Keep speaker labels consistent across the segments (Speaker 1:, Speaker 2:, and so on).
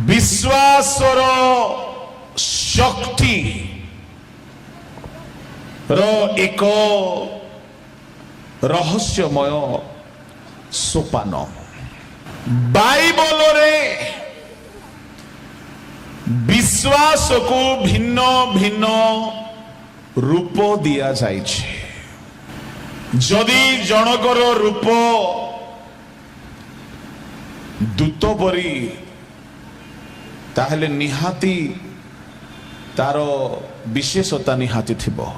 Speaker 1: विश्वासर शक्ति रो एक रहस्यमय सोपान बाइबल रे विश्वास को भिन्न भिन्न रूप दिया जाइछे। जदि जनकर रूप दूत परी ताहले निहाती तार विशेषता निहाती थिबो।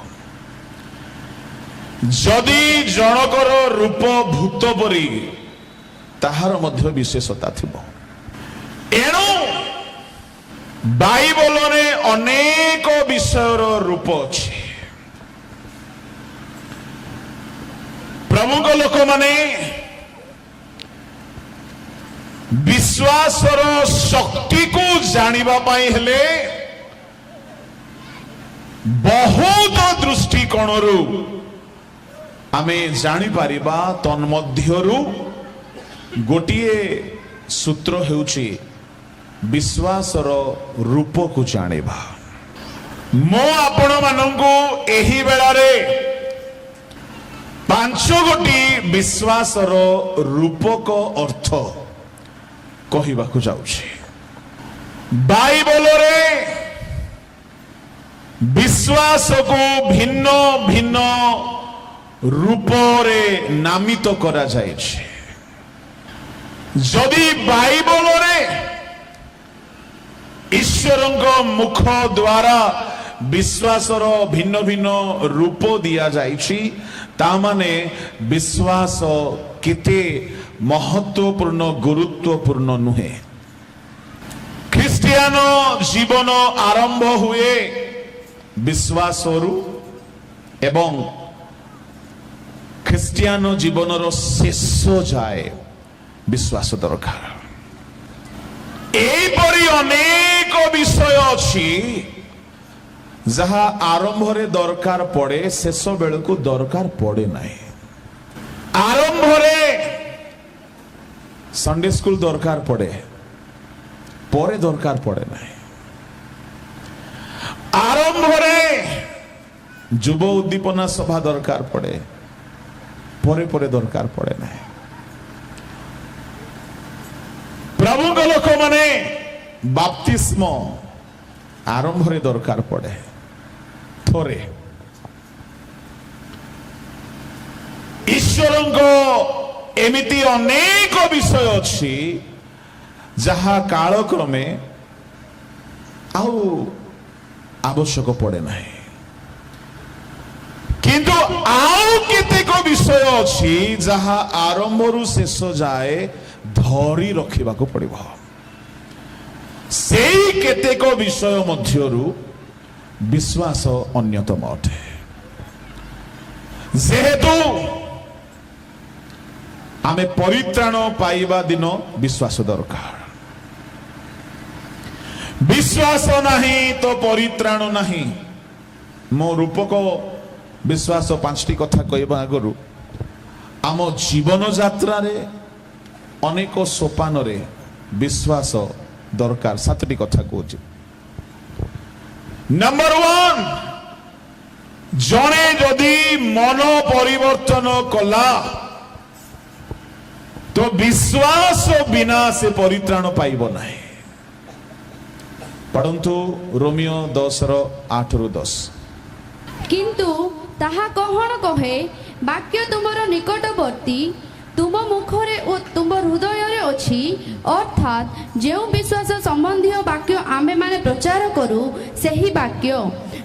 Speaker 1: जदि जनकर रूप भूत परी ताहार मध्य विशेषता थिबो। एणु बाइबल रे अनेक विषयर रूप अछि। प्रमुख लोक माने विश्वासर शक्ति को जानिबा पाई हेले बहुत दृष्टिकोणरू आमे जानि पारिबा। तन्मध्यरू गोटिए सूत्र हेउछि विश्वासर रूप को जानिबा। मो आपण मानंकु एही बेलारे पांच गोटी विश्वासर रूपक अर्थ कहिबाकु जाउछि। बाइबल रे विश्वास को भिन्न भिन्न रूप रे नामित करा जाइछि। जदि बाइबल रे ईश्वरଙ୍କ मुख द्वारा विश्वासर भिन्न भिन्न रूप दिया जाइछि ता माने विश्वास केते महत्वपूर्ण गुरुत्वपूर्ण नुहे। ख्रिस्टियान जीवन आरंभ हुए विश्वासरु एवं ख्रिस्टियान जीवनर शेष जाए विश्वास दरकार। एपरि अनेक विषय अछि जहा आरंभ रे दरकार पड़े शेष बेल को दरकार पड़े नहीं। आरंभ रे संडे स्कूल दरकार पड़े परे दरकार पड़े नहीं। आरंभ रे युव उद्दीपना सभा दरकार पड़े परे परे दरकार पड़े नहीं। प्रमुख लोक माने बाप्तिस्म आरंभ रे दरकार पड़े थोरे। ईश्वरंको एमिति अनेक विषय अछि जहा कालक्रमे आउ आवश्यक पड़े नहीं। किंतु आउ केतेक विषय अछि जहा आरंभरु शेष जाए धरी रखिबाको पड़िबो। सेई केतेक विषय मध्यरु विश्वास अन्यतम अटे। जेहेतु आमे परित्राण पाइबा दिन विश्वास दरकार। विश्वास नहीं तो परित्राण नहीं। मो रूपक विश्वास पांचटी कथा कहबा आगरु आम जीवन यात्रा रे अनेक सोपान रे विश्वास दरकार। सातटी कथा कहूँ। नंबर 1 जने जदि मन परिवर्तन कला तो विश्वास बिना से परित्राण पाइब नहीं। पढ़ंतु रोमियो 10:8-10।
Speaker 2: किंतु ताहा कहण कहे वाक्य तुमर निकटवर्ती तुम मुखरे और तुम हृदय रे अछि। अर्थात जो विश्वास संबंधी वाक्य आमे माने प्रचार करू सेही वाक्य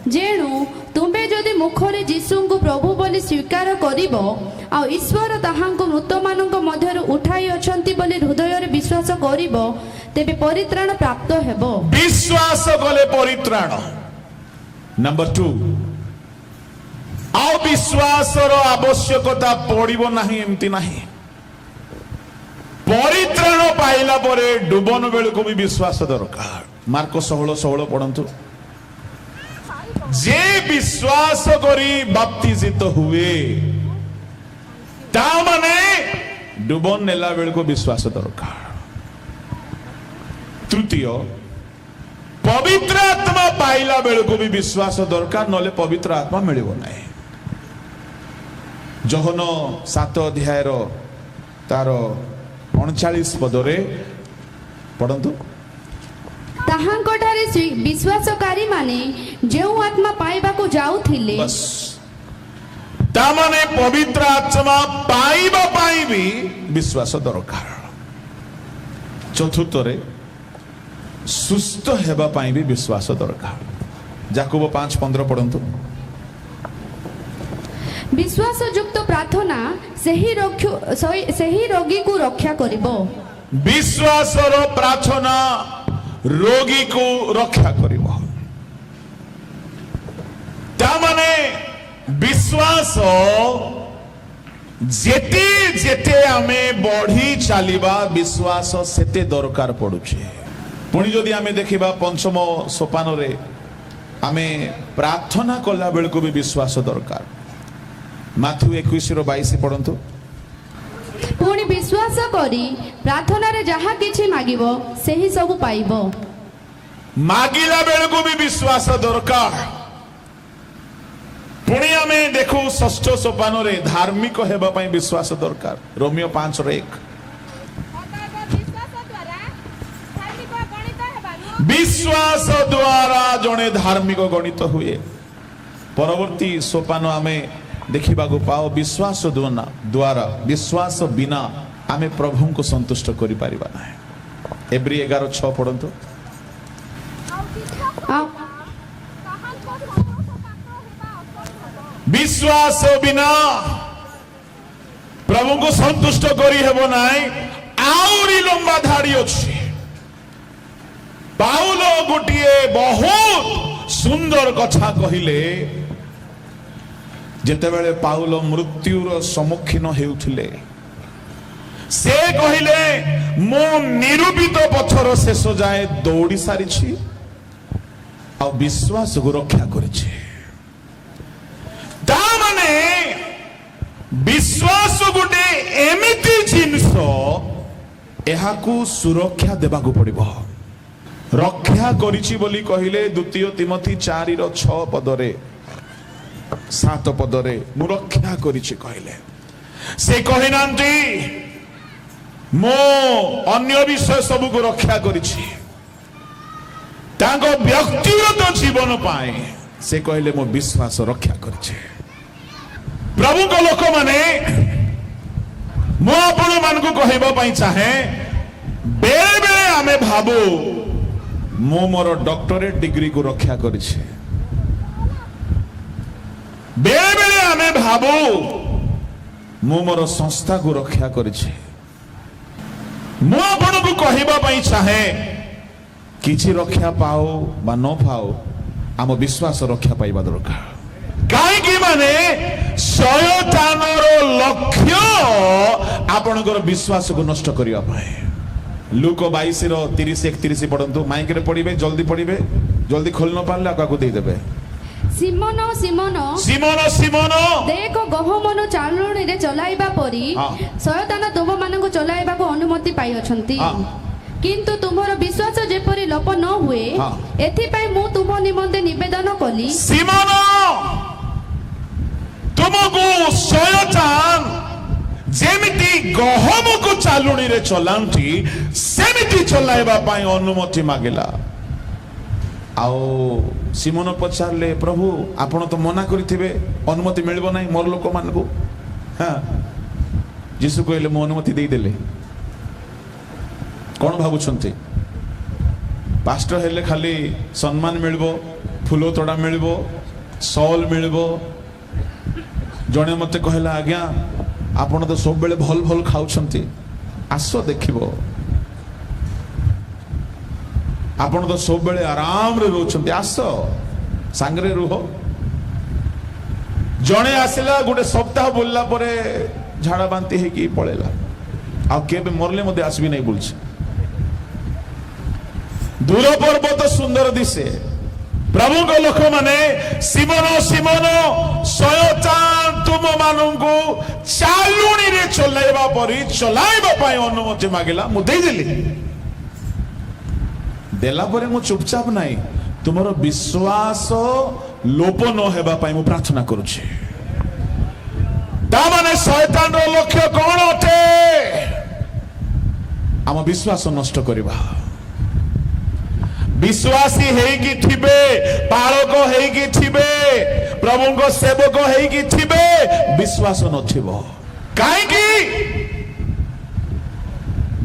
Speaker 2: जेणु तुम्बे जदि मुखरे यीशु को प्रभु बोली स्वीकार करिवो आ ईश्वर ताहांको मृत मानक मध्यरु उठाई अछंती बोली हृदय रे विश्वास करिवो तेबे परित्राण प्राप्त हेबो।
Speaker 1: विश्वास गले परित्राण। नंबर 2 अविश्वासर आवश्यकता पड़िबो नाही एमती नाही। परित्राण पाइला परे डुबन बेल को भी विश्वास दरकार। मार्क 16:16 पढ़ंतु। जे विश्वास करी बाप्तिजित हुए ता माने डुबन नेला बेल को विश्वास दरकार। तृतीय पवित्र आत्मा पाइला बेलू भी विश्वास दरकार नले पवित्र आत्मा मिल ना जोहन 7 अध्याय तार 39 पदरे पढ़ंतु
Speaker 2: ତାହାଙ୍କଠାରେ ବିଶ୍ୱାସକାରୀ ମାନେ ଯେଉଁ ଆତ୍ମା ପାଇବାକୁ ଯାଉଥିଲେ
Speaker 1: बस तामाने पवित्र आत्मा पाइबा पाई भी विश्वास दरकार चतुर्थ रे सुस्थ हेबा पाई भी विश्वास दरकार याकूब 5:15 पढ़ंतु
Speaker 2: ବିଶ୍ୱାସଯୁକ୍ତ ପ୍ରାର୍ଥନା ସେହି ରୋଗୀକୁ ରକ୍ଷା କରିବ
Speaker 1: विश्वासर प्रार्थना रोगी को रक्षा करिब तामाने विश्वास जेते जेते आमे बढ़ी चलिबा विश्वास सेते दरकार पड़ुछे पुणी जदि आमे देखिबा पंचम सोपान रे आमे प्रार्थना कला बेलको भी विश्वास दरकार माथ्यू 21:22 पढ़ंतु
Speaker 2: ପୁଣି ବିଶ୍ୱାସ କରି ପ୍ରାର୍ଥନାରେ ଯାହା କିଛି ମାଗିବ ସେହି ସବୁ ପାଇବ
Speaker 1: मागिला बेलको भी विश्वास दरकार पुणी आमे देखो षष्ठ सोपान रे धार्मिक हेबा पई विश्वास दरकार रोमियो 5:1 विश्वास द्वारा जने धार्मिक गणित हुए परवर्ती सोपान आमे देखा पाओ विश्वास द्वारा विश्वास बिना आमे प्रभु को संतुष्ट करि परिबा ना एब्री 11:6 पढ़ंतु विश्वास बिना प्रभु को संतुष्ट करी हेबो नाई आउरी लंबा धाड़ी अछि पाउलो गोटिए बहुत सुंदर कथा कहिले जेतेबेले पाउलो मृत्युर सम्मुखीन हेउथिले से कहिले मो निरूपित पथर शेष जाए दौड़ी सारिछि आ विश्वास को रक्षा करिछि ता माने विश्वास गोटे एमिति जिनिस एहाकू सुरक्षा देबाकू पड़िबो रक्षा करिछि बोली कहिले द्वितीय तिमोथी 4:6 पदरे 7 पदरे मु रक्षा करिछि कहले से कहिनांती मो अन्य विषय सब को रक्षा करिछि तांको व्यक्तिगत जीवन पाए से कहले मो विश्वास रक्षा करिछि प्रभु को लोक माने मो आपण मान को कहबा पई चाहे बेले बेले आमे भाबो मो मोर डॉक्टरेट डिग्री को रक्षा करिछि बेले बेले आमे भाबो मु मोर संस्था को रक्षा करिछि मु आपण को कहबा पई चाहे किछि रक्षा पाओ बा न पाओ आम विश्वास रक्षा पाइबा दरकार काहे माने शयतानर लक्ष्य आपणकर विश्वास को नष्ट करिया पाए लूक 22:30-31 पढ़ंतु माइक रे पढ़िबे जल्दी खोल न पारले आका को दे देबे
Speaker 2: सिमोन सिमोन
Speaker 1: सिमोन सिमोन
Speaker 2: देख गहमन चालुणी रे चलाइबा परी शयतान तुम मानकु चलाइबा को अनुमति पाई अछंती किंतु तुमरो विश्वास जेपरी लोप न हुए एथि पई मु तुम निमंते निवेदन कली
Speaker 1: सिमोन तुमको शयतान जेमिति गहम को चालुणी रे चलांती सेमिति चलाइबा पई अनुमति मागिला आओ सिमोन पचारले प्रभु आपण तो मना करिथिबे अनुमति मिलबो नाही मोर लोक मानकु हां यीशु कहले मो अनुमति देई देले कोन भाबुछंती पास्टर हेले खाली सम्मान मिलबो फूलो तोड़ा मिलबो सॉल मिलबो जने मते कहला आज्ञा आपण तो सब बेले भल भल खाउछंती आसो देखिबो आपण तो सब बेले आराम रे रोचंती आसो सांगरे रुहो जने आसिला गोटे सप्ताह बोलला परे झाड़ा बांती है कि पळेला आ केबे मरले मते आसबी नहीं बोलछ दूर पर्वत सुंदर दिसे प्रभु को लोक माने सिमोन सिमोन शयतान तुम मानंगु चालुणी रे चलाइबा परी चलाइबा पई अनुमति मागिला मु देई देली देला परे मु चुपचाप नहीं तुमर विश्वास लोप न हेबा पाई मु प्रार्थना करुछि ता माने शैतान रो लक्ष्य कोन अटे आम विश्वास नष्ट करबा विश्वासी हेकी थिबे पालक हेकी थिबे प्रभु को सेवक हेकी थिबे विश्वास नथिबो काहे की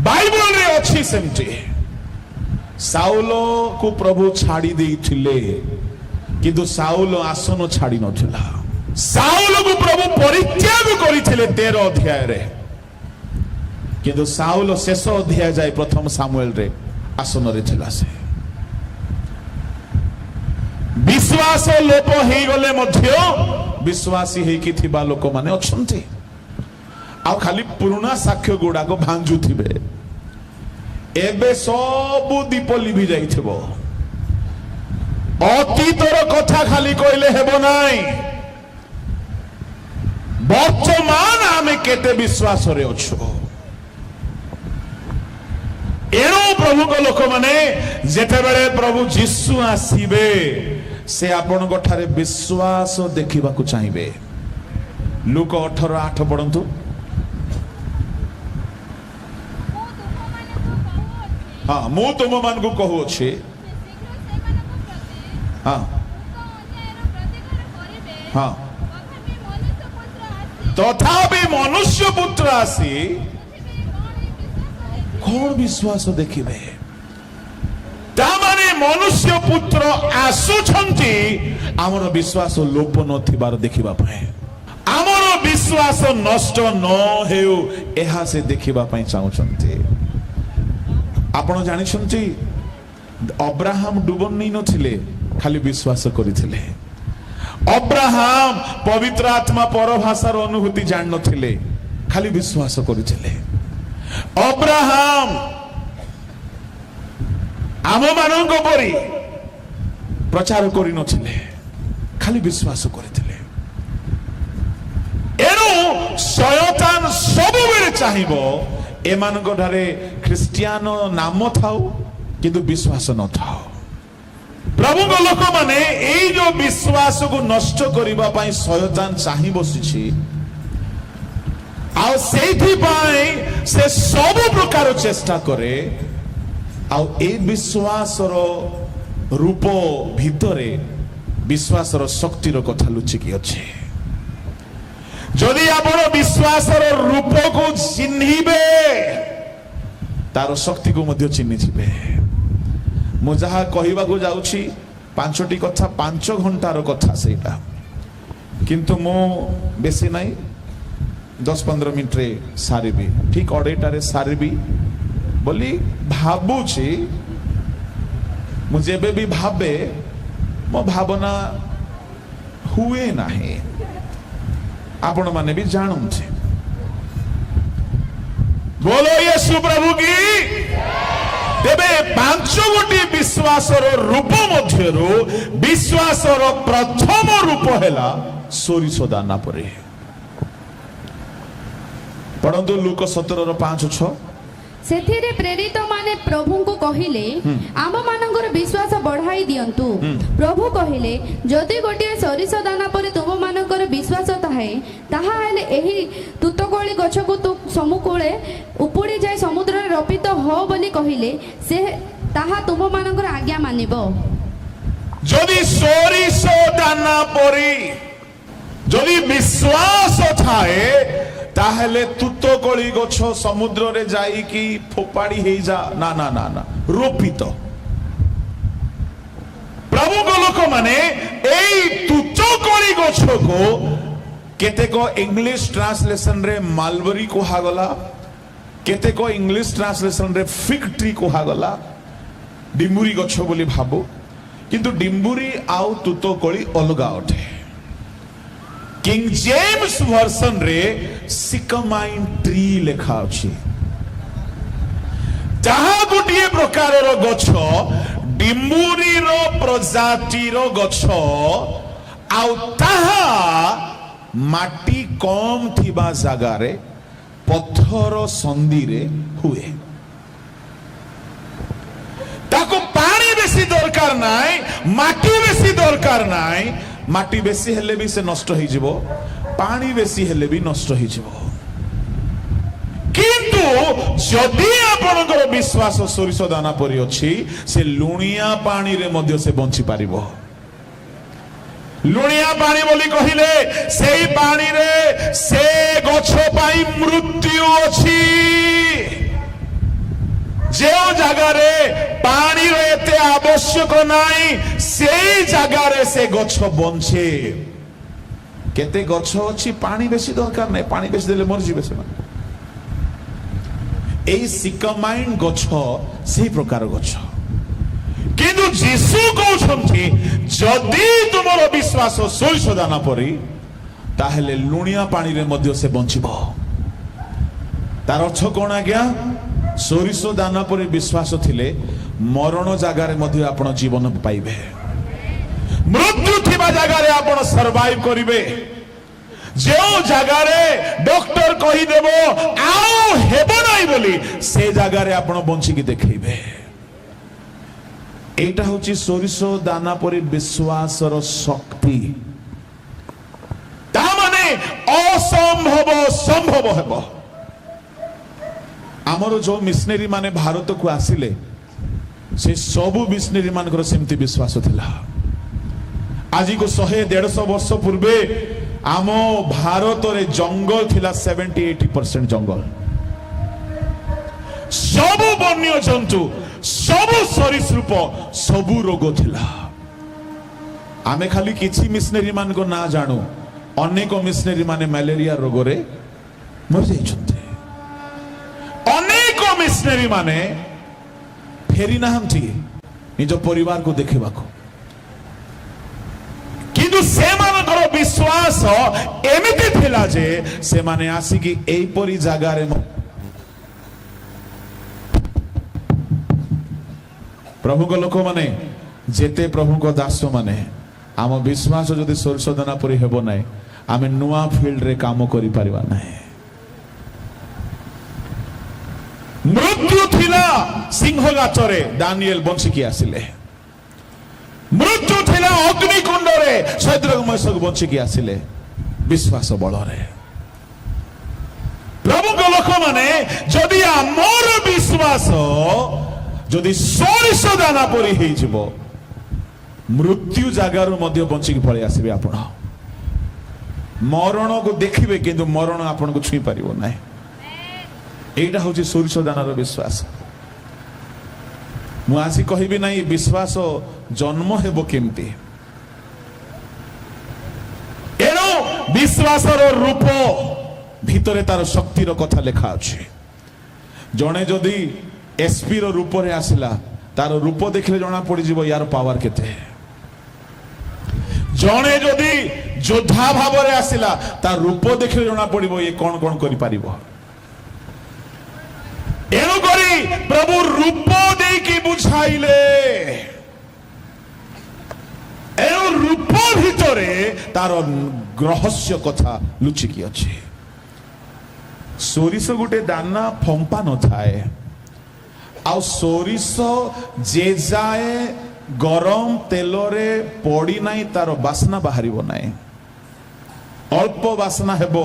Speaker 1: बाइबल रे अछि सेमति साउल को प्रभु छाड़ी देइथिले किंतु साउल आसन छाड़ी नथिला साउल को प्रभु परित्याग करिथिले 13 अध्याय रे किंतु साउल शेष अध्याय जाय प्रथम सामुएल रे आसन रे थिला से विश्वास लोप हे गले मध्य विश्वासी हेकी थिबा लोक माने अछंती आ खाली पुराना साक्ष्य गुडा को भांजु थिबे एबे सब दीप लिभि जाइथिबो अतीतर कथा खाली कहले हेबो नाही वर्तमान आमे केते विश्वास रे अछु एनो प्रभु को लोक माने जेते बेले प्रभु यीशु आसीबे से आपण गठारे विश्वास देखिबा को चाहिबे लूक 18:8 पढंतु हाँ मु तुम मान को कहू अच्छे हाँ हाँ तथापि मनुष्य पुत्र आसी कौन विश्वास देखिबे तामाने मनुष्य पुत्र आसुछंती आमर विश्वास लोप नथिबार देखिबा पाए आमर विश्वास नष्ट न हेउ एहा से देखिबा पाए चाहुचंती आपण जानिछंती अब्राहम डुबन नहीं नथिले खाली विश्वास करिथिले अब्राहम पवित्र आत्मा पर भाषार अनुभूति जान नथिले खाली विश्वास करिथिले अब्राहम आम मानक परी प्रचार करि नथिले खाली विश्वास करिथिले एनु शयतान सब बेले चाहिबो एमानक ढारे ख्रिस्टियान नाम थाउ किंतु विश्वास न थाउ प्रभु को लोक माने एई जो विश्वास को नष्ट करिबा पाई शयतान चाहि बसिछि आ सेथि पाई से सब प्रकार चेष्टा करे आ ए विश्वास रो रूप भितरे विश्वास रो शक्ति रो कथा लुचि की अछि जदि आपण विश्वास रो रूप को चिन्हिबे तार शक्ति को मध्य चिन्हि जिबे मु जहा कहिबा को जाउछि 5टी कथा 5 घंटार कथा सेटा किंतु मु बेसी नाही 10-15 मिनिट रे सारिबी ठीक 2:30 रे सारिबी बोली भाबुछि मु जेबे भी भाबे मो भावना हुए नाही आपण माने भी जानुछे बोलो यीशु प्रभु की तेबे 5 गोटी विश्वास रूप मध्यरु विश्वास प्रथम रूप हैला सोरिष दाना परे पढ़ंतु लूक 17:5-6
Speaker 2: सेथिरे प्रेरित माने प्रभु को कहिले आम मानकर विश्वास बढ़ाई दियंतु प्रभु कहिले जदि गोटे सरिष दाना परे तुम मानकर विश्वास थाए ताहा हेले एही तुतकोली गछ को तु समुकूले उपुड़ी जाय समुद्र रे रपित हो बोली कहिले से ताहा तुम मानकर आज्ञा मानिबो
Speaker 1: जदि सरिष दाना परे जदि विश्वास थाए ताहले तुतकोली गछ समुद्र रे जाई की फोपाड़ी हे जा ना ना ना ना रोपित प्रभु को लोक माने एई तुतकोली गछ को केतेक इंग्लिश ट्रांसलेशन रे मालबरी कोहा गला केतेक इंग्लिश ट्रांसलेशन रे फिग ट्री कोहा गला डिम्बुरी गछ बोली भाबो किंतु डिम्बुरी आउ तुतकोली अलगा अटे किंग जेम्स वर्सन रे सिकमाइन ट्री लेखा अछि जहा गोटे प्रकार गछ डिम्बुरी रो प्रजाति रो गछ आउ ताहा माटी कम थिबा जागा रे पत्थर संधि रे हुए ताको মাটি বেশি দরকার নাই, মাটি বেশি হেলে বি সে নষ্ট হয়ে যাব, পানি বেশি হেলে বি নষ্ট হয়ে যাব। কিন্তু যদি আপনার বিশ্বাস সরিষ দানা পরি অছি, সে লুণিয়া পানি রে মধ্য সে বঞ্চি পারিব। লুণিয়া পানি বলি কহিলে সেই পানি রে সে গছ পাই মৃত্যু অছি। যে জায়গারে পানির এতে আবশ্যক নাই, সেই জায়গারে সে গছ বঞ্চে। কেতে গছ অছি পানি বেশি দরকার নাই, পানি বেশি দেলে মরিଯିবে সেমানে। এই সিকামাইন গছ সেই প্রকার গছ। কিন্তু যিশু কହୁଛନ୍ତି যদি তোমার বিশ্বাস সরিষ দানা পরি, তাহলে লুণিয়া পানিরে মধ্যে সে বঞ্চিব। তার অর্থ কোন আজ্ঞা? সরিষ দানা পরি বিশ্বাস থিলে মরণ জায়গার মধ্যে আপন জীবন পাইবে, মৃত্যু থিবা জায়গায় আপন সর্ভাইভ করিবে। যে জায়গায় ডক্টর কহিদেব আও হেব নাই বলি, সে জায়গায় আপন বঞ্চিকি দেখাইবে। এইটা হচ্ছে সরিষ দানা পরি বিশ্বাসর শক্তি। তা মানে অসম্ভব সম্ভব ହେବ। আমার যে মিশনারি মানে ভারতকু আসিলে, সে সবু মিশনারি মানকর সেমতি বিশ্বাস ଥିଲା। আজি কো 100-150 বর্ষ পূর্বে আম ভারতরে জঙ্গল ଥିଲା 70-80% জঙ্গল। সবু বন্য জন্তু, সবু সরীসৃপ, সবু রোগ ଥିଲା। আমি খালি কিছু মিশনারি মানক না জানু, অনেক মিশনারি মানে ম্যালেরিয়া রোগরে মরি যাইଛନ୍ତି। অনেক মিশনারি মানে ফেরি নাহাନ୍ତି নিজ পরিবারକୁ ଦେଖିବାକୁ। কিন্তু ସେମାନଙ୍କର ବିଶ୍ୱାସ ଏମିତି ଥିଲା ଯେ ସେମାନେ ଆସିକି ଏଇପରି ଜାଗାରେ ପ୍ରଭୁଙ୍କ ଲୋକମାନେ ଯେତେ ପ୍ରଭୁଙ୍କ ଦାସ ମାନେ ଆମ ବିଶ୍ୱାସ ଯଦି ସରିଷ ଦାନା ପରି ହେବ ନାହିଁ, ଆମେ ନୂଆ ଫିଲ୍ଡରେ କାମ କରିପାରିବା ନାହିଁ। ମୃତ୍ୟୁ ଥିଲା ସିଂହ ଗାତରେ, ଦାନିଏଲ ବଞ୍ଚିକି ଆସିଲେ। ମୃତ୍ୟୁ ଥିଲା ଅଗ୍ନିକୁଣ୍ଡରେ, ଶୈଦ୍ରକ ମେଷକ ବଞ୍ଚିକି ଆସିଲେ ବିଶ୍ୱାସ ବଳରେ। ପ୍ରଭୁଙ୍କ ଲୋକମାନେ ଯଦି ଆମର ବିଶ୍ୱାସ ଯଦି ସରିଷ ଦାନା ପରି ହେଇଯିବ, ମୃତ୍ୟୁ ଜାଗାରୁ ମଧ୍ୟ ବଞ୍ଚିକି ପଳେଇ ଆସିବେ ଆପଣ। ମରଣକୁ ଦେଖିବେ କିନ୍ତୁ ମରଣ ଆପଣଙ୍କୁ ଛୁଇଁ ପାରିବ ନାହିଁ। এইটা হচ্ছে সরিষ দানার বিশ্বাস। মু আসি কহিবি নাই বিশ্বাস জন্ম হেব কেমতি। এনো বিশ্বাসর রূপ ভিতরে তার শক্তির কথা লেখা আছে। জনে যদি এসপি র রূপরে আসিলা, তার রূপ দেখলে জনা পড়িଯିବ ইয়ার পাওয়ার কেতে। জনে যদি যোদ্ধা ভাবরে আসিলা, তার রূপ দেখলে জনা পড়িব ইয়ে কোন কোন করি পারিব। এনুকরি প্রভু রূপ দেইকি বুঝাইলে, এ রূপ ভিতরে তার রহস্য কথা লুচিকি আছে। সরিষ গোটে দানা ফম্পা নথায়, ଆଉ ସୋରିଷ ଯେ ଯାଏ ଗରମ ତେଲରେ ପଡି ନାହିଁ ତାର ବାସ୍ନା ବାହାରିବ ନାହିଁ। ଅଳ୍ପ ବାସ୍ନା ହେବ,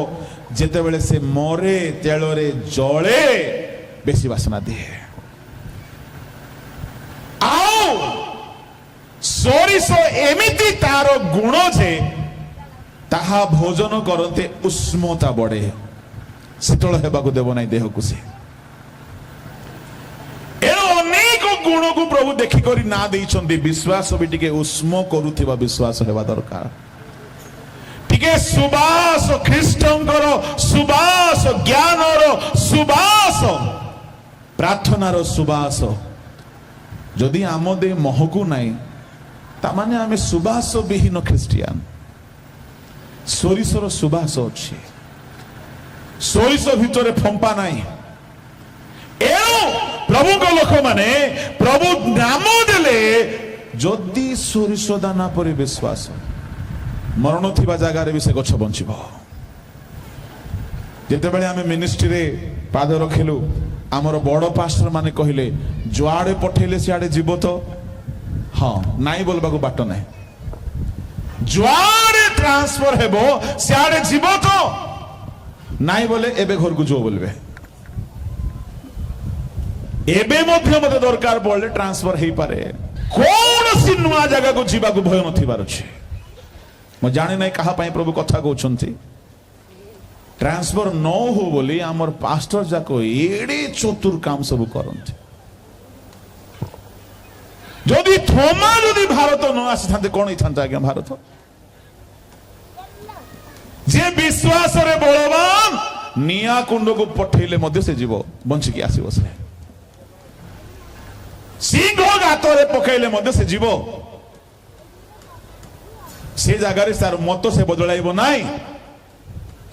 Speaker 1: ଯେତେବେଳେ ସେ ମରେ ତେଳରେ ଜଳେ ବେଶୀ ବାସ୍ନା ଦିଏ। ଆଉ ସୋରିଷ ଏମିତି ତାର ଗୁଣ ଯେ ତାହା ଭୋଜନ କରନ୍ତେ ଉଷ୍ମତା ବଢେ, ଶୀତଳ ହେବାକୁ ଦେବ ନାହିଁ ଦେହକୁ। ସେ ଅନେକ ଗୁଣକୁ ପ୍ରଭୁ ଦେଖିକରି ନା ଦେଇଛନ୍ତି। ବିଶ୍ୱାସ ବି ଟିକେ ଉଷ୍ମ କରୁଥିବା ବିଶ୍ୱାସ ହେବା ଦରକାର। ଟିକେ ସୁବାସ, ଖ୍ରୀଷ୍ଟଙ୍କର ସୁବାସ, ଜ୍ଞାନର ସୁବାସ, ପ୍ରାର୍ଥନାର ସୁବାସ ଯଦି ଆମ ଦେହ ମହକୁ ନାହିଁ, ତାମାନେ ଆମେ ସୁବାସ ବିହୀନ ଖ୍ରୀଷ୍ଟିଆନ। ସୋରିଷର ସୁବାସ ଅଛି, ସୋରିଷ ଭିତରେ ଫମ୍ପା ନାହିଁ। ଏଣୁ ପ୍ରଭୁଙ୍କ ଲୋକମାନେ ପ୍ରଭୁ ନାମ ଦେଲେ, ଯଦି ସୋରିଷ ଦାନା ପରି ବିଶ୍ୱାସ, ମରଣ ଥିବା ଜାଗାରେ ବି ସେ ଗଛ ବଞ୍ଚିବ। ଯେତେବେଳେ ଆମେ ମିନିଷ୍ଟ୍ରିରେ ପାଦ ରଖିଲୁ, ଆମର ବଡ଼ ପାଷ୍ଟର ମାନେ କହିଲେ, ଯୁଆଡେ ପଠେଇଲେ ସିଆଡେ ଯିବ ତ। हाँ नाई बोलबाकू बाट नहीं जुआरे ट्रांसफर हेबो सियाड़े जीव तो नाई बोले एबे घर को जो बोलबे एबे मध्य मते दरकार पड़ले ट्रांसफर हेई पारे कौन सी नुआ जगह को जीवा को भय नथिबार अछि म जाने नहीं कहा पाई प्रभु कथा कहउछंती ट्रांसफर न हो बोली हमर पास्टर जाको एडे चतुर काम सब करंती जदि थोमा जदि भारत न आसी थाते कोन इथांता आज्ञा भारत जे विश्वास रे बलवान निया कुंड को पठेले मध्य से जीव बंची की आसीबो सिंह गातरे पकैले मध्य से जीव से जगार तार मत से बदलाइब नाई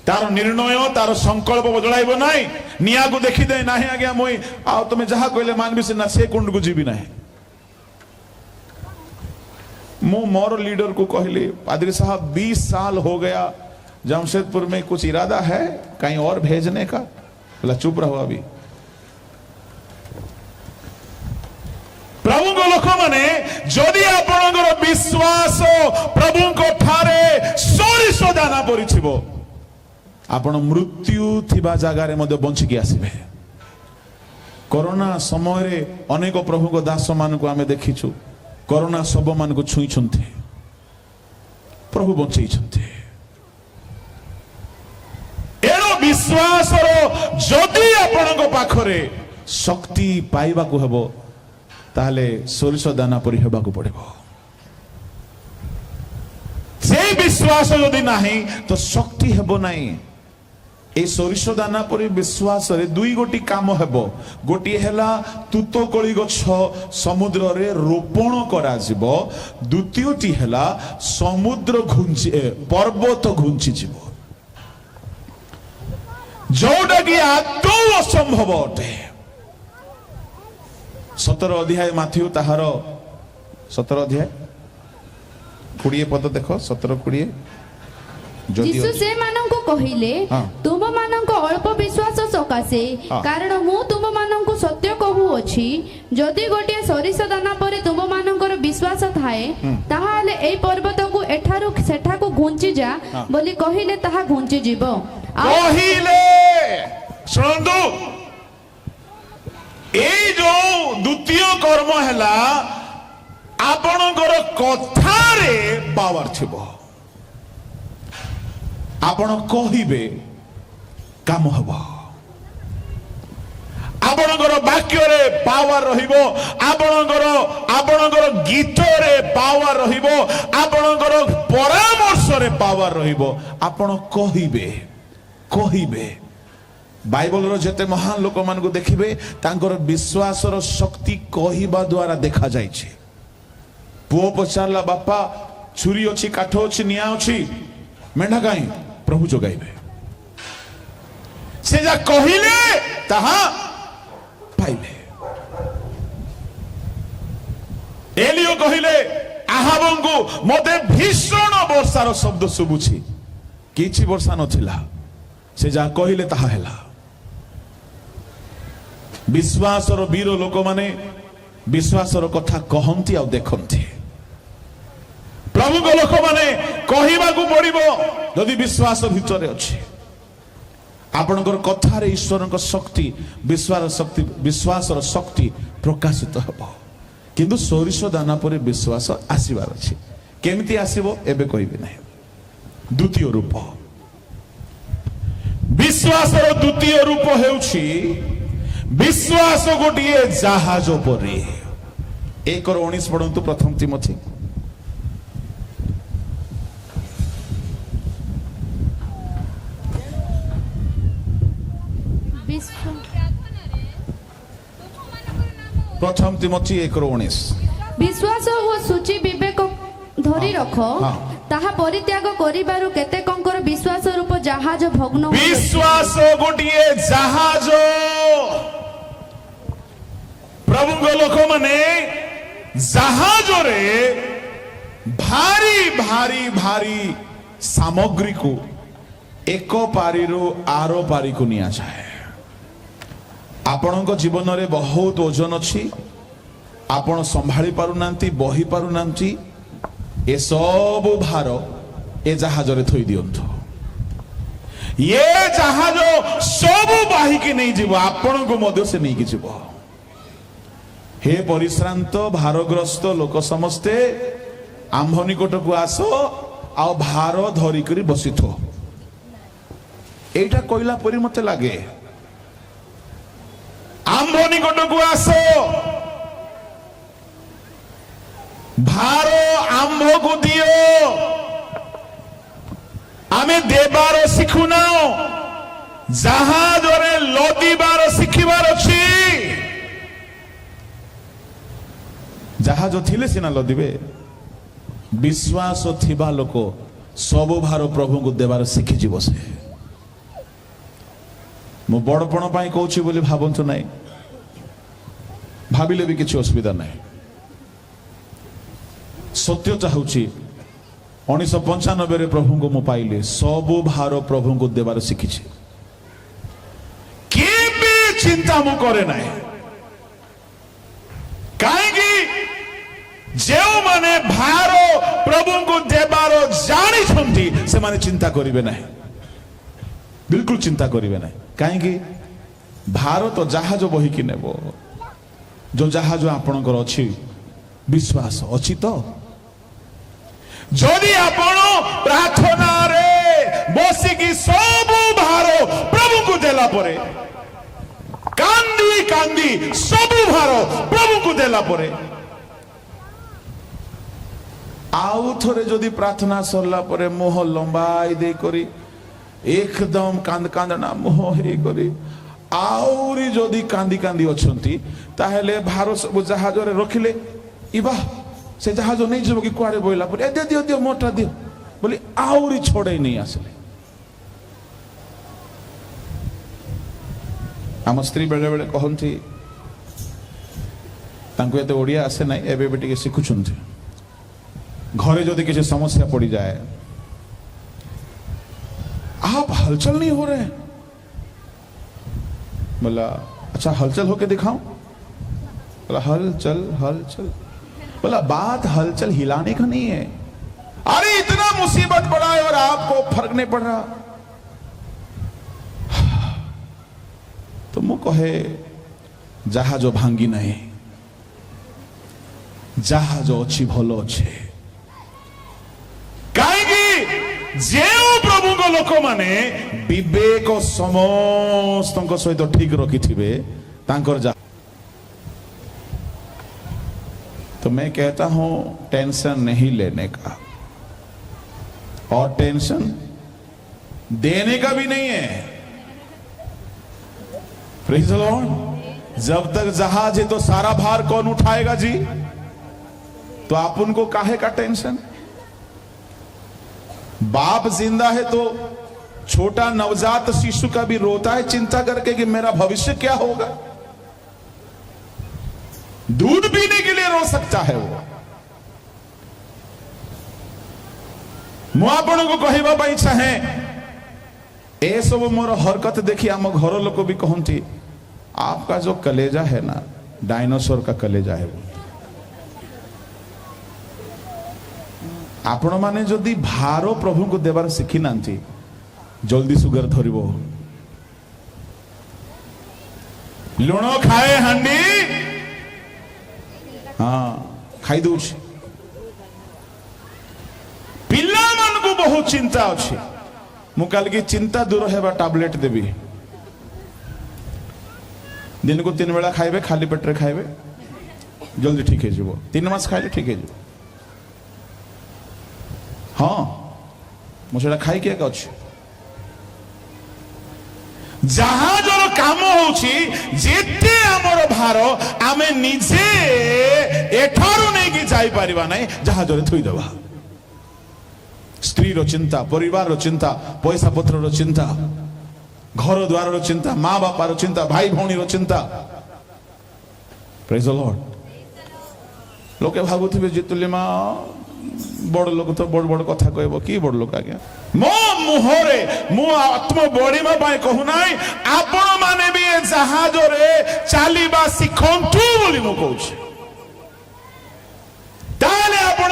Speaker 1: तार निर्णय तार संकल्प बदलाइब नाई निया को देखी दे ना आज्ञा मुई आ तुम जहाँ कहले मानबी से ना से कुंड को जीवी ना मु मोर लीडर को कहली पादरी साहब 20 साल हो गया जमशेदपुर में कुछ इरादा है कहीं और भेजने का बोला चुप रहो अभी प्रभु को लोक माने जदि आपनकर विश्वास प्रभु को ठारे सोरिष दाना परिथिबो आपण मृत्यु थिबा जगह रे मध्य बंची की आसीबे कोरोना समय रे अनेक प्रभु को दास मान को आमे देखिछु कोरोना सब मान को छुई छंती प्रभु बंचई छंती एनो विश्वास रो जदि आपनक पाखरे शक्ति पाइबा को हेबो ताले सोरिष दाना परि हेबा को पड़िबो जे विश्वास यदि नाही तो शक्ति हेबो नाही ए सोरिष दाना परि विश्वास रे दुई गोटी काम हेबो गोटी हेला तुतोकळी गछ समुद्र रे रोपण करा जिवो द्वितीयटी हेला समुद्र घुंची पर्वत घुंची जिवो जोटा कि आदौ असंभव अटे 17 अध्याय माथ्यू ताहार 17 अध्याय 20 पद देखो 17-20
Speaker 2: यीशु से माननको कहिले तुम माननको अल्प विश्वास सकासे कारण मु तुम माननको सत्य कहू अछि जदि गोटे सरिष दाना परे तुम मानकर विश्वास थाए ताहाले एई पर्वत को एठारु सेठा को घुंची जा बोली कहिले ताहा घुंची जीवो
Speaker 1: कहिले सुनंदु एई जो द्वितीय कर्म हैला आपनकर कथारे पावर थिबो आपण कहिबे काम हबो आपनकर वाक्य रे पावर रहिबो आपनकर गीत रे पावर रहिबो आपनकर परामर्श रे पावर रहिबो आपण कहिबे बाइबल रो जते महान लोक मान को देखिबे तांकर विश्वास रो शक्ति कहिबा द्वारा देखा जाय छै पुओ पचारला बापा छुरी अछि काठ अछि निया अछि मेंढा काई प्रभु जोगाइबे से जा कहिले ताहा पाइले एलियो कहिले आहाबंगु मते भीषण वर्षार शब्द सुबुछि किछि वर्षा नथिला से जा कहिले ताहा हैला विश्वास रो वीर लोक माने विश्वास रो कथा कहंती आ देखंती प्रभु को लोक माने कहिबा को पड़िबो यदि विश्वास भितरे अछि आपनकर कथा रे ईश्वर को शक्ति विश्वास रो शक्ति प्रकाशित हबो किंतु सोरिष दाना परे विश्वास आसीबार अछि केमिति आसीबो एबे कहिबे नै द्वितीय रूप विश्वास रो द्वितीय रूप हेउछि विश्वास गोटिए जहाज परे 1:19 पढंतु प्रथम तिमोथी प्रथम तिमोथी 1:19
Speaker 2: विश्वास ओ सूची विवेक धरी रखो ताहा परित्याग करिबारु केते कंकर विश्वास रूप जहाज भग्न
Speaker 1: विश्वास गोटिए जहाज प्रभु को लोक माने जहाज रे भारी भारी भारी सामग्री को एक पारी रो आरो पारी को निया जाए आपनक जीवन रे बहुत ओजन अछि ଆପଣ ସମ୍ଭାଳି ପାରୁନାହାନ୍ତି, ବହି ପାରୁନାହାନ୍ତି, ଏ ସବୁ ଭାର ଏ ଜାହାଜରେ ଥୋଇ ଦିଅନ୍ତୁ। ଏ ଜାହାଜ ସବୁ ବାହିକି ନେଇଯିବ, ଆପଣଙ୍କୁ ମଧ୍ୟ ସେ ନେଇକି ଯିବ। हे परिश्रांत भारग्रस्त लोक समस्ते आंभ निकटକୁ आस आ भार धरिकरी बसिथ। एटा कहला परि मते लागे, आंभ निकटକୁ आस, भार आंभ को दियो, आमे देबार शिखुना, जहाजरे लदिबार शिखिबार अछि। जहाज थिले सिना लदिबे, विश्वास थिबा लोक सब भार प्रभु को देवार शिखि जीव से। मु बड़पण पाई कहूची बोली भाबंतु नाही, भाबिले भी किछि असुविधा नाही। सत्य चाहूची 1995 रे प्रभु को मु पाइले, सब भार प्रभु को देवार शिखिछि। केबे चिंता मु करे नाही, काहेकि जो माने भार प्रभु को देवार जानी छंती से माने चिंता करिवे नाही, बिल्कुल चिंता करिवे नाही। काहेकि भार तो जहाज बही कि नेबो, जो जहाज आपणकर अछि विश्वास अछि तो। जदि आपण प्रार्थना रे बसिकी सब भार प्रभु को देला परे, कांदी कांदी सब भार प्रभु को देला परे, आउ थोरे जदि प्रार्थना सरला परे मुह लंबाई दे करी एकदम कांद कांदना मुह हे करी आउरी जदि कांदी कांदी अछंती, ताहेले भार सब जहाज रे रखिले इबा से जहाज नहीं जब कि कुआरे बोइला परे दे दियो दियो मोटा दियो बोली आउरी छोड़े नहीं आसले। आम स्त्री बेले बेले कहंती तांको एते ओडिया आसे नाही, एबे बे टिके सिखुछंती। घरे यदि किसी समस्या पड़ी जाए, आप हलचल नहीं हो रहे, बोला अच्छा हलचल होके दिखाऊं, बोला हलचल हलचल, बोला बात हलचल हिलाने का नहीं है। अरे इतना मुसीबत पड़ा है और आपको फर्क नहीं पड़ रहा, तो मु कहे जहाज भांगी नहीं, जहाज अच्छी भलो अच्छे। प्रभु को लोक माने विवेक समस्त सहित ठीक रखी थे जा। तो मैं कहता हूं टेंशन नहीं लेने का और टेंशन देने का भी नहीं है। Praise the Lord. जब तक जहाज है तो सारा भार कौन उठाएगा जी? तो आप उनको काहे का टेंशन? बाप जिंदा है तो छोटा नवजात शिशु का भी रोता है चिंता करके कि मेरा भविष्य क्या होगा। दूध पीने के लिए रो सकता है वो। मु आपण को कहबा पाई चाहे ए सब मोर हरकत देखी आम घर लोग भी कहती आपका जो कलेजा है ना डायनासोर का कलेजा है वो। आपण माने जदि भार प्रभु को देवार शिखी नांती जल्दी सुगर धरिबो। लुण खाए हांडी हाँ खाई दउछ। पिला मन को बहुत चिंता अछि, मु काल की चिंता दूर हेबा टैबलेट देबी। दिन को 3 बेला खाइबे, खाली पेट रे खाइबे, जल्दी ठीक है जीवो। 3 मास खाइले ठीक है जीवो। हाँ मुझे खाई किया अच्छे जहाजर काम होची जेते हमर भार आमे निजे एठारु नहीं कि जाई परिबा नहीं, जहाजरे थोई देबा। स्त्री रो चिंता, परिवार रो चिंता, पैसा पत्र रो चिंता, घर द्वार रो चिंता, माँ बापा रो चिंता, भाई भौणी रो चिंता। Praise the Lord. लोके भाबुथिबे जितुले मा बड़ लोक तो बड़ बड़ कथा कहब कि बड़ लोक आज्ञा मो मुहरे मु आत्म बड़ीमा पाए कहू नाई आपण माने भी जहाज रे चालीबा शिखंतु बोली मु कहूछि।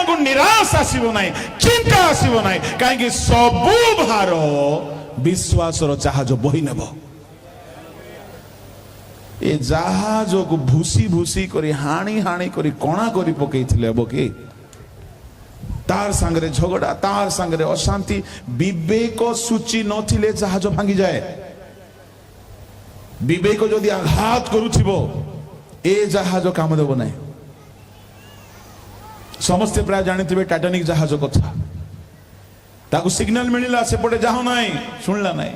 Speaker 1: ତାଙ୍କୁ ନିରାଶ ଆସିବ ନାହିଁ, ଚିନ୍ତା ଆସିବ ନାହିଁ, କାହିଁକି ସବୁ ଭାର ବିଶ୍ୱାସର ଜାହାଜ ବୋହି ନେବ। ଏ ଜାହାଜକୁ ଭୁସି ଭୁସି କରି ହାଣି ହାଣି କରି କଣା କରି ପକେଇଥିଲେ ହେବ କି? ତାର ସାଙ୍ଗରେ ଝଗଡ଼ା, ତାର ସାଙ୍ଗରେ ଅଶାନ୍ତି, ବିବେକ ସୂଚି ନଥିଲେ ଜାହାଜ ଭାଙ୍ଗିଯାଏ। ବିବେକ ଯଦି ଆଘାତ କରୁଥିବ ଏ ଜାହାଜ କାମ ଦେବ ନାହିଁ। ସମସ୍ତେ ପ୍ରାୟ ଜାଣିଥିବେ ଟାଇଟାନିକ ଜାହାଜ କଥା। ତାକୁ ସିଗ୍ନାଲ ମିଳିଲା ସେପଟେ ଯାଉ ନାହିଁ, ଶୁଣିଲା ନାହିଁ,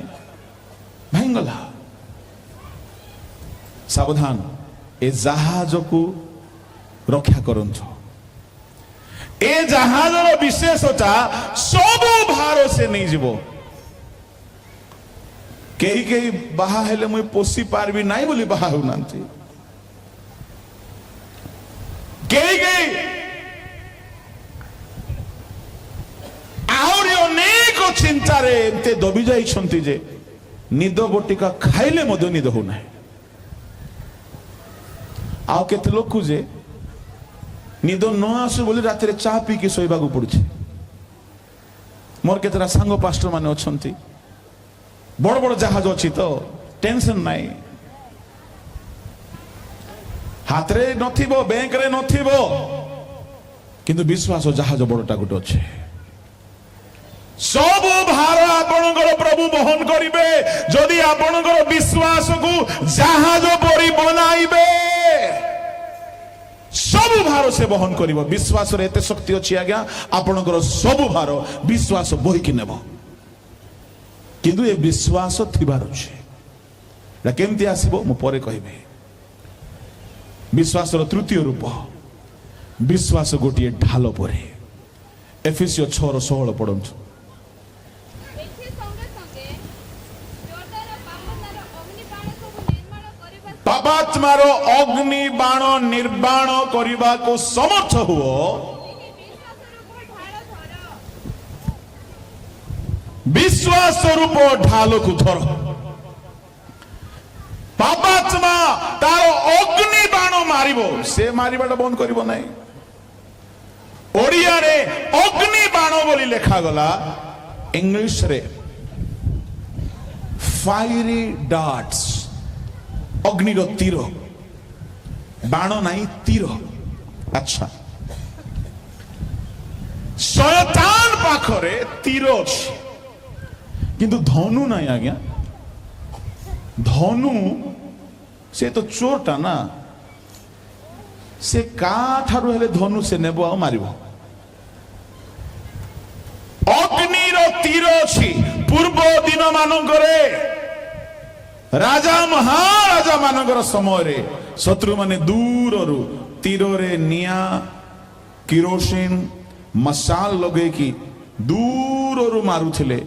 Speaker 1: ଭାଙ୍ଗିଗଲା। ସାବଧାନ, ଏ ଜାହାଜକୁ ରକ୍ଷା କରନ୍ତୁ। ଏ ଜାହାଜର ବିଶେଷତା ସବୁ ଭାର ସେ ନେଇଯିବ। କେହି କେହି ବାହା ହେଲେ ମୁଁ ପୋଷି ପାରିବି ନାହିଁ ବୋଲି ବାହା ହେଉନାହାନ୍ତି। କେହି କେହି ଆହୁରି ଅନେକ ଚିନ୍ତାରେ ଏମିତି ଦବି ଯାଇଛନ୍ତି ଯେ ନିଦ ବଟିକା ଖାଇଲେ ମଧ୍ୟ ନିଦ ହଉନାହିଁ। ଆଉ କେତେ ଲୋକ ଯେ ନିଦ ନ ଆସୁ ବୋଲି ରାତିରେ ଚା ପିଇକି ଶୋଇବାକୁ ପଡୁଛି। ମୋର କେତେଟା ସାଙ୍ଗ ପାଷ୍ଟର ମାନେ ଅଛନ୍ତି, ବଡ ବଡ ଜାହାଜ ଅଛି ତ ଟେନସନ ନାହିଁ, ହାତରେ ନଥିବ, ବ୍ୟାଙ୍କରେ ନଥିବ, କିନ୍ତୁ ବିଶ୍ୱାସ ଜାହାଜ ବଡଟା ଗୋଟେ ଅଛି। ସବୁ ଭାର ଆପଣଙ୍କର ପ୍ରଭୁ ବହନ କରିବେ ଯଦି ଆପଣଙ୍କର ବିଶ୍ୱାସକୁ ଜାହାଜ ପରି ବନାଇବେ। ସବୁ ଭାର ସେ ବହନ କରିବ। ବିଶ୍ୱାସରେ ଏତେ ଶକ୍ତି ଅଛି ଆଜ୍ଞା, ଆପଣଙ୍କର ସବୁ ଭାର ବିଶ୍ୱାସ ବୋହିକି ନେବ। କିନ୍ତୁ ଏ ବିଶ୍ୱାସ ଥିବାର ଅଛି। ଏଟା କେମିତି ଆସିବ ମୁଁ ପରେ କହିବି। ବିଶ୍ୱାସର ତୃତୀୟ ରୂପ, ବିଶ୍ୱାସ ଗୋଟିଏ ଢାଲ ପରି। ଏଫେସିୟ 6:16 ପଢନ୍ତୁ। ପାପାତ୍ମାର ଅଗ୍ନି ବାଣ ନିର୍ବାଣ କରିବାକୁ ସମର୍ଥ ହୁଅ। ବିଶ୍ୱାସ ରୂପ ଢାଲକୁ ଧର। ପାପାତ୍ମା ତାର ଅଗ୍ନି ବାଣ ମାରିବ, ସେ ମାରିବାଟା ବନ୍ଦ କରିବ ନାହିଁ। ଓଡ଼ିଆରେ ଅଗ୍ନି ବାଣ ବୋଲି ଲେଖାଗଲା, ଇଂଲିଶରେ ଫାଇରି ଡାର୍ଟସ୍, ଅଗ୍ନିର ତୀର। ବାଣ ନାହିଁ, ତୀର। ଆଚ୍ଛା, ଶୟତାନ ପାଖରେ ତୀର ଅଛି କିନ୍ତୁ ଧନୁ ନାହିଁ ଆଜ୍ଞା। ଧନୁ ସେ ତ ଚୋରଟା ନା, ସେ କାଠାରୁ ହେଲେ ଧନୁ ସେ ନେବ ଆଉ ମାରିବ। ଅଗ୍ନିର ତୀର ଅଛି। ପୂର୍ବ ଦିନ ମାନଙ୍କରେ ରାଜା ମହାରାଜା ମାନଙ୍କର ସମୟରେ ଶତ୍ରୁମାନେ ଦୂରରୁ ତୀରରେ ନିଆଁ, କିରୋସିନ, ମଶାଲ ଲଗେଇକି ଦୂରରୁ ମାରୁଥିଲେ।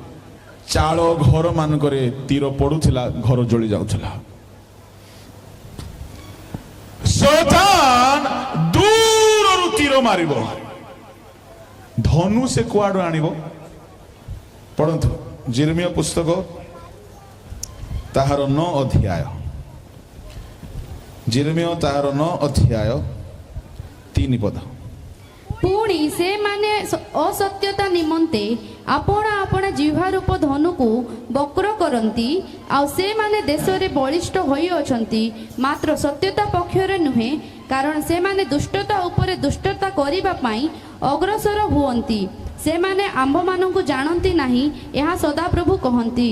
Speaker 1: ଚାଳ ଘର ମାନଙ୍କରେ ତୀର ପଡୁଥିଲା, ଘର ଜଳି ଯାଉଥିଲା। ଶୟତାନ ଦୂରରୁ ତୀର ମାରିବ। ଧନୁ ସେ କୁଆଡୁ ଆଣିବ? ପଢନ୍ତୁ ଯେରେମିୟା ପୁସ୍ତକ ତାହାର 9 ଅଧ୍ୟାୟ। ଯେରେମିୟା ତାହାର 9 ଅଧ୍ୟାୟ 3 ପଦ।
Speaker 2: ପୁଣି ସେମାନେ ଅସତ୍ୟତା ନିମନ୍ତେ ଆପଣା ଆପଣା ଜିହ୍ବା ରୂପ ଧନୁକୁ ବକ୍ର କରନ୍ତି, ଆଉ ସେମାନେ ଦେଶରେ ବଳିଷ୍ଠ ହୋଇଅଛନ୍ତି, ମାତ୍ର ସତ୍ୟତା ପକ୍ଷରେ ନୁହେଁ, କାରଣ ସେମାନେ ଦୁଷ୍ଟତା ଉପରେ ଦୁଷ୍ଟତା କରିବା ପାଇଁ ଅଗ୍ରସର ହୁଅନ୍ତି। ସେମାନେ ଆମ୍ଭମାନଙ୍କୁ ଜାଣନ୍ତି ନାହିଁ, ଏହା ସଦାପ୍ରଭୁ କହନ୍ତି।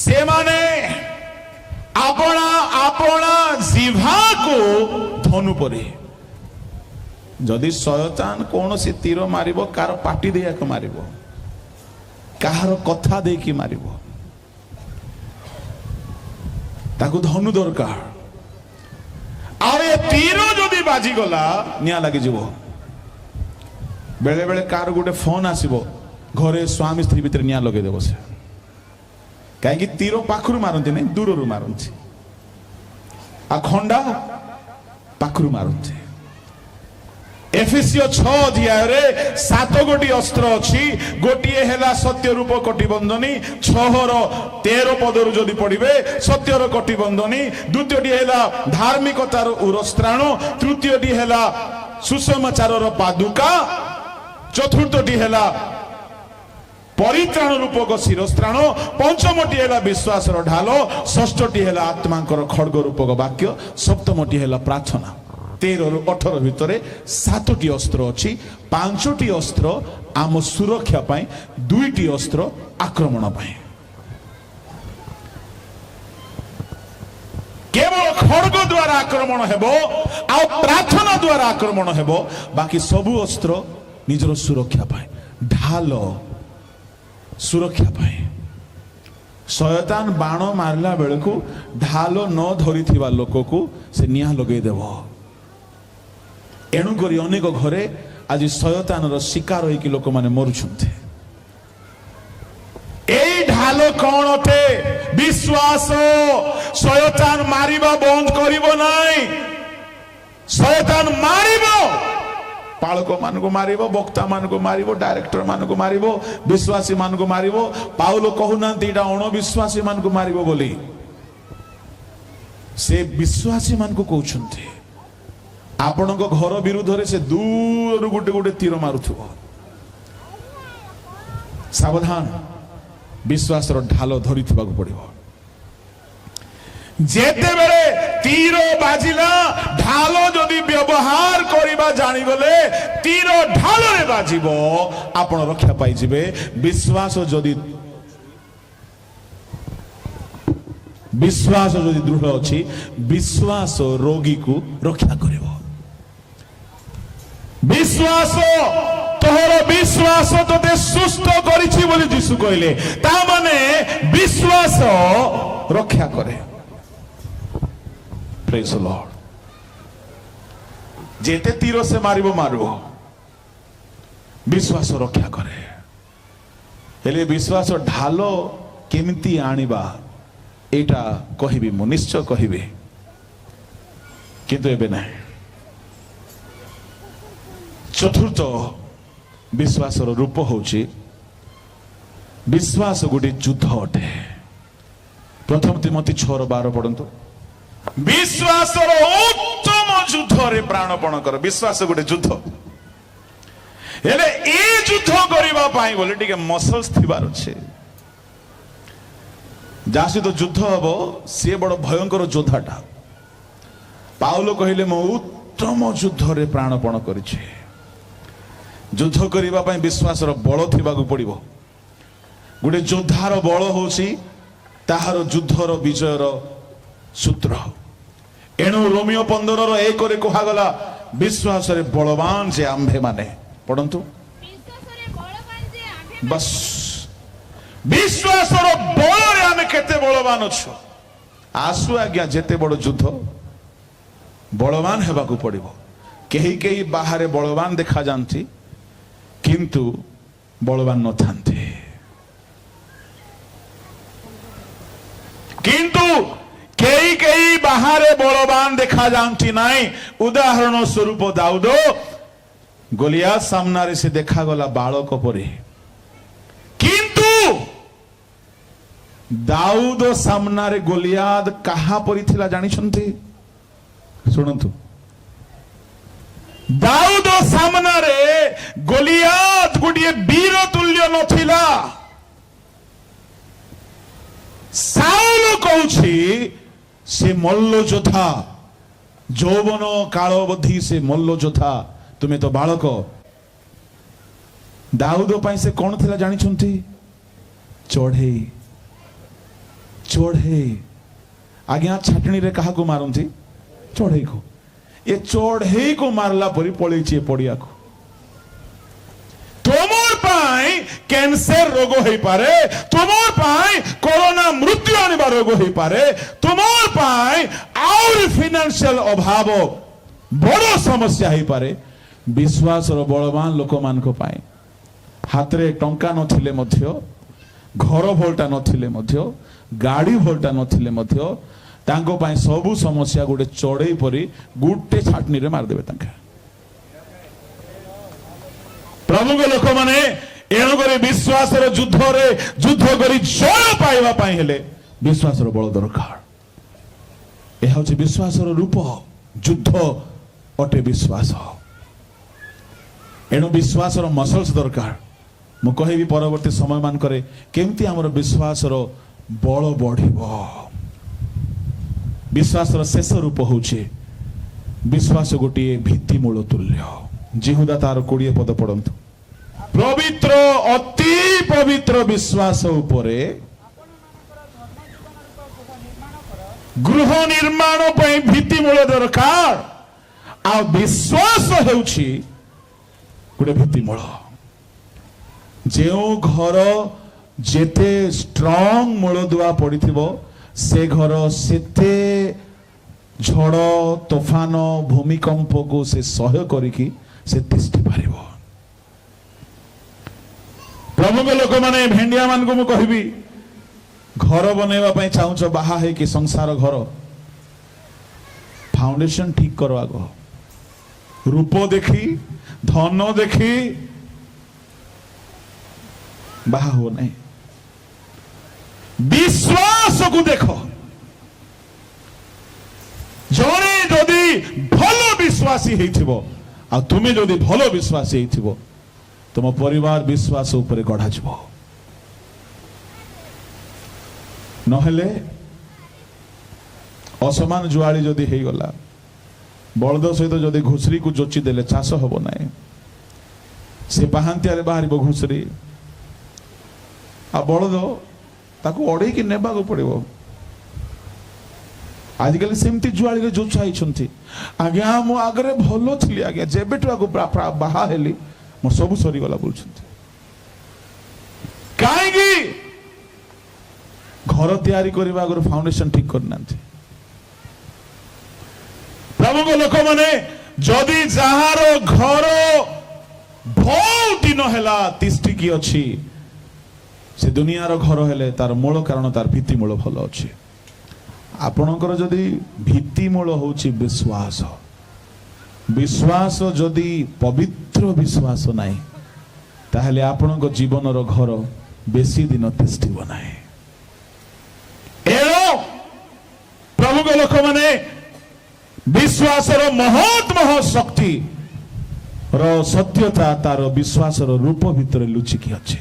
Speaker 1: ସେମାନେ ଆପଣା ଆପଣା ଜିହ୍ବାକୁ ଧନୁ ପରି। ଯଦି ଶୟତାନ କୌଣସି ତୀର ମାରିବ, କାହାର ପାଟି ଦେଇକି ମାରିବ, କାହାର କଥା ଦେଇକି ମାରିବ, ତାକୁ ଧନୁ ଦରକାର। ଆଉ ଏ ତୀର ଯଦି ବାଜିଗଲା ନିଆଁ ଲାଗିଯିବ। ବେଳେ ବେଳେ କାହାର ଗୋଟେ ଫୋନ ଆସିବ, ଘରେ ସ୍ୱାମୀ ସ୍ତ୍ରୀ ଭିତରେ ନିଆଁ ଲଗେଇଦେବ ସେ। କାହିଁକି? ତୀର ପାଖରୁ ମାରନ୍ତି ନାହିଁ, ଦୂରରୁ ମାରନ୍ତି। ଆଉ ଖଣ୍ଡା ପାଖରୁ ମାରନ୍ତି। ଏଫେସିୟ 6 ଅଧ୍ୟାୟରେ 7 ଗୋଟି ଅସ୍ତ୍ର ଅଛି। ଗୋଟିଏ ହେଲା ସତ୍ୟ ରୂପ କଟିବନ୍ଧନୀ, 6ର 13 ପଦରୁ ଯଦି ପଢିବେ ସତ୍ୟର କଟିବନ୍ଧନୀ। ଦ୍ୱିତୀୟଟି ହେଲା ଧାର୍ମିକତାର ଉରସ୍ତ୍ରାଣ। ତୃତୀୟଟି ହେଲା ସୁସମାଚାରର ପାଦୁକା, ଚତୁର୍ଥଟି ହେଲା ପରିତ୍ରାଣ ରୂପକ ଶିରସ୍ତ୍ରାଣ, ପଞ୍ଚମଟି ହେଲା ବିଶ୍ୱାସର ଢାଲ, ଷଷ୍ଠଟି ହେଲା ଆତ୍ମାଙ୍କର ଖଡ୍ଗ ରୂପକ ବାକ୍ୟ, ସପ୍ତମଟି ହେଲା ପ୍ରାର୍ଥନା। 13ରୁ 18 ଭିତରେ 7ଟି ଅସ୍ତ୍ର ଅଛି। 5ଟି ଅସ୍ତ୍ର ଆମ ସୁରକ୍ଷା ପାଇଁ, 2ଟି ଅସ୍ତ୍ର ଆକ୍ରମଣ ପାଇଁ। କେବଳ ଖଡ୍ଗ ଦ୍ୱାରା ଆକ୍ରମଣ ହେବ ଆଉ ପ୍ରାର୍ଥନା ଦ୍ୱାରା ଆକ୍ରମଣ ହେବ, ବାକି ସବୁ ଅସ୍ତ୍ର ନିଜର ସୁରକ୍ଷା ପାଇଁ। ଢାଲ ସୁରକ୍ଷା ପାଇଁ। ଶୟତାନ ବାଣ ମାରିଲା ବେଳକୁ ଢାଲ ନ ଧରିଥିବା ଲୋକକୁ ସେ ନିଆଁ ଲଗେଇଦେବ। ଏଣୁକରି ଅନେକ ଘରେ ଆଜି ଶୟତାନର ଶିକାର ହେଇକି ଲୋକମାନେ ମରୁଛନ୍ତି। ଏଇ ଢାଲ କଣ ଅଟେ? ବିଶ୍ୱାସ। ଶୟତାନ ମାରିବା ବନ୍ଦ କରିବ ନାହିଁ। ଶୟତାନ ମାରିବ, ପାଳକ ମାନଙ୍କୁ ମାରିବ, ବକ୍ତା ମାନଙ୍କୁ ମାରିବ, ଡାଇରେକ୍ଟର ମାନଙ୍କୁ ମାରିବ, ବିଶ୍ୱାସୀ ମାନଙ୍କୁ ମାରିବ। ପାଉଲ କହୁନାହାନ୍ତି ଏଇଟା ଅଣବିଶ୍ୱାସୀ ମାନଙ୍କୁ ମାରିବ ବୋଲି, ସେ ବିଶ୍ୱାସୀ ମାନଙ୍କୁ କହୁଛନ୍ତି। ଆପଣଙ୍କ ଘର ବିରୁଦ୍ଧରେ ସେ ଦୂରରୁ ଗୋଟେ ଗୋଟେ ତୀର ମାରୁଥିବ, ସାବଧାନ। ବିଶ୍ୱାସର ଢାଲ ଧରିଥିବାକୁ ପଡିବ। ଯେତେବେଳେ ତୀର ବାଜିଲା, ଢାଲ ଯଦି ବ୍ୟବହାର କରିବା ଜାଣିଗଲେ ତୀର ଢାଳରେ ବାଜିବ, ଆପଣ ରକ୍ଷା ପାଇଯିବେ। ବିଶ୍ୱାସ ଯଦି ଦୃଢ ଅଛି, ବିଶ୍ୱାସ ରୋଗୀକୁ ରକ୍ଷା କରିବ। ବିଶ୍ୱାସ, ତୋର ବିଶ୍ୱାସ ତୋତେ ସୁସ୍ଥ କରିଛି ବୋଲି ଯୀଶୁ କହିଲେ। ତା ମାନେ ବିଶ୍ୱାସ ରକ୍ଷା କରେ। Praise the Lord. ଯେତେ ତୀର ସେ ମାରିବ, ବିଶ୍ୱାସ ରକ୍ଷା କରେ। ହେଲେ ବିଶ୍ୱାସ ଢାଲ କେମିତି ଆଣିବା, ଏଇଟା କହିବି, ମୁଁ ନିଶ୍ଚୟ କହିବି, କିନ୍ତୁ ଏବେ ନାହିଁ। ଚତୁର୍ଥ ବିଶ୍ୱାସର ରୂପ ହଉଛି, ବିଶ୍ୱାସ ଗୋଟେ ଯୁଦ୍ଧ ଅଟେ। ପ୍ରଥମ ତିମୋଥୀ 6:12 ପଢନ୍ତୁ। ବିଶ୍ୱାସର ଉତ୍ତମ ଯୁଦ୍ଧରେ ପ୍ରାଣପଣ କର। ବିଶ୍ୱାସ ଗୋଟେ ଯୁଦ୍ଧ। ହେଲେ ଏ ଯୁଦ୍ଧ କରିବା ପାଇଁ ବୋଲି ଟିକେ ମସଲ୍ସ ଥିବାର ଅଛି। ଯାହା ସହିତ ଯୁଦ୍ଧ ହବ ସିଏ ବଡ ଭୟଙ୍କର ଯୋଦ୍ଧାଟା। ପାଉଲ କହିଲେ, ମୁଁ ଉତ୍ତମ ଯୁଦ୍ଧରେ ପ୍ରାଣପଣ କରିଛି। ଯୁଦ୍ଧ କରିବା ପାଇଁ ବିଶ୍ୱାସର ବଳ ଥିବାକୁ ପଡିବ। ଗୋଟେ ଯୋଦ୍ଧାର ବଳ ହଉଛି ତାହାର ଯୁଦ୍ଧର ବିଜୟର ସୂତ୍ର। ଏଣୁ ରୋମିଓ 15:1 କୁହାଗଲା, ବିଶ୍ୱାସରେ ବଳବାନ ଯେ ଆମ୍ଭେମାନେ। ପଢନ୍ତୁ। ବସ୍, ବିଶ୍ୱାସର ବଳରେ ଆମେ କେତେ ବଳବାନ ଅଛୁ। ଆସୁ ଆଜ୍ଞା, ଯେତେ ବଡ ଯୁଦ୍ଧ, ବଳବାନ ହେବାକୁ ପଡିବ। କେହି କେହି ବାହାରେ ବଳବାନ ଦେଖାଯାନ୍ତି, କିନ୍ତୁ ବଳବାନ ନଥାନ୍ତି। କିନ୍ତୁ କେହି କେହି ବାହାରେ ବଳବାନ ଦେଖାଯାନ୍ତି ନାହିଁ। ଉଦାହରଣ ସ୍ୱରୂପ ଦାଉଦ, ଗୋଲିଆତ ସାମ୍ନାରେ ସେ ଦେଖାଗଲା ବାଳକ ପରି, କିନ୍ତୁ ଦାଉଦ ସାମ୍ନାରେ ଗୋଲିଆତ କାହା ପରି ଥିଲା ଜାଣିଛନ୍ତି? ଶୁଣନ୍ତୁ। ଦାଉଦ ସାମ୍ନାରେ ଗୋଲିଆତ ଗୋଟିଏ ବୀର ତୁଲ୍ୟ ନଥିଲା। ସାଉଲ କହୁଛି ସେ ମଲ୍ଲ ଯୋଦ୍ଧା, ଯୌବନ କାଳ ଅବଧି ସେ ମଲ୍ଲ ଯୋଦ୍ଧା, ତୁମେ ତ ବାଳକ। ଦାଉଦ ପାଇଁ ସେ କଣ ଥିଲା ଜାଣିଛନ୍ତି? ଚଢେଇ। ଚଢେଇ। ଆଜ୍ଞା, ଛାଟଣୀରେ କାହାକୁ ମାରନ୍ତି? ଚଢେଇକୁ। ଏ ଚଢେଇକୁ ମାରିଲା ପରି ପଳେଇଛି ଏ ପଡିଆକୁ। ତୁମର ପାଇଁ କ୍ୟାନ୍ସର ରୋଗ ହେଇପାରେ, ତୁମର ପାଇଁ କରୋନା ମୃତ୍ୟୁ ଆଣିବା ରୋଗ ହେଇପାରେ, ତୁମର ପାଇଁ ଆହୁରି ଫିନାନ୍ସିଆଲ ଅଭାବ ବଡ ସମସ୍ୟା ହେଇପାରେ। ବିଶ୍ୱାସର ବଳବାନ ଲୋକମାନଙ୍କ ପାଇଁ ହାତରେ ଟଙ୍କା ନଥିଲେ ମଧ୍ୟ, ଘର ଭଲଟା ନଥିଲେ ମଧ୍ୟ, ଗାଡି ଭଲଟା ନଥିଲେ ମଧ୍ୟ, ତାଙ୍କ ପାଇଁ ସବୁ ସମସ୍ୟା ଗୋଟେ ଚଢେଇ ପରି ଗୋଟେ ଛାଟଣୀରେ ମାରିଦେବେ ତାଙ୍କେ। ପ୍ରଭୁଙ୍କ ଲୋକମାନେ ଏଣୁକରି ବିଶ୍ୱାସର ଯୁଦ୍ଧରେ ଯୁଦ୍ଧ କରି ଜୟ ପାଇବା ପାଇଁ ହେଲେ ବିଶ୍ୱାସର ବଳ ଦରକାର। ଏହା ହେଉଛି ବିଶ୍ୱାସର ରୂପ। ଯୁଦ୍ଧ ଅଟେ ବିଶ୍ୱାସ। एणु विश्वासर मसल्स दरकार मु कहबी परवर्ती समय मान करे केमती हमर विश्वासर बल बढ़िबो विश्वासर शेष रूप होउछे विश्वास गोटे भित्तिमूल तुल्य जिहुदा तार 20 पद पढ़ंतु पवित्र अति पवित्र विश्वास उपरे गृह निर्माण पई भित्तिमूल दरकार आ विश्वास हेउछि गोटे भित्तिमूल जो घर जेते स्ट्रॉंग मूलदुआ पड़िथिबो से घर सेते झड़ तोफान भूमिकंप को से सहय करिकी से तिष्ठि पारिबो प्रभु के लोक माने भेंडिया मान को मु कहबी घर बनैबा पई चाहूछ बाहा है कि संसार घर फाउंडेशन ठीक करो आगो रूप देखी धन देखी बाहा हो नहीं विश्वास को देखो जने जदि भल विश्वासी हेथिबो आ तुमे जदि भल विश्वासी हेथिबो तुम परिवार विश्वास ऊपर गढ़ा जिवो नहेले असमान जुआली जदि हे गला बलद सहित जदि घुसरी को जोची देले चाष हबो नाही से पाहांतिया बाहर घुसरी आ बलद ताको अड़े कि नेबा को पड़िबो आजिकल सेमती जुआली रे जोचा आइछंती आज्ञा मो आगरे भलो थिली आज्ञा जेबेटू आगो बाहा हेली मो सब सरी गला बोलछंती काहेकि घर तैयारी करबा आगो फाउंडेशन ठीक करनांती प्रभु को लोक माने जदि जहारो घर बहुत दिन हेला तिष्ठी की अछि से दुनिया रो घर हेले तार मूल कारण तार भित्ति मूल भल अछि आपणकर जदि भित्ति मूल होछि विश्वास विश्वास जदि पवित्र विश्वास नाही ताहले आपणक जीवन रो घर बेसी दिन तिष्ठिबो नाही एरो प्रभु को लोक माने विश्वास रो महत्व शक्ति रो सत्यता तार विश्वास रो रूप भितर लुचिकी अछि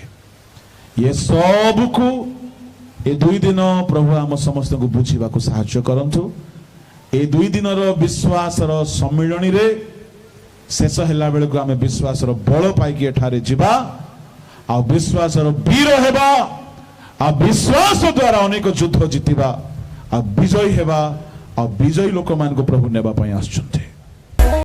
Speaker 1: ये सब को ए 2 दिन प्रभु आम समस्त को बुझीबा को सहायता करंतु ए 2 दिन रो विश्वास रो सम्मिलनी रे शेष हैला बेले को आमे विश्वास रो बल पाइकी एठारे जिबा आ विश्वास रो वीर हेबा आ विश्वास द्वारा अनेक युद्ध जितिबा आ विजयी हेबा आ विजयी लोक मान को प्रभु नेबा पई आछुंत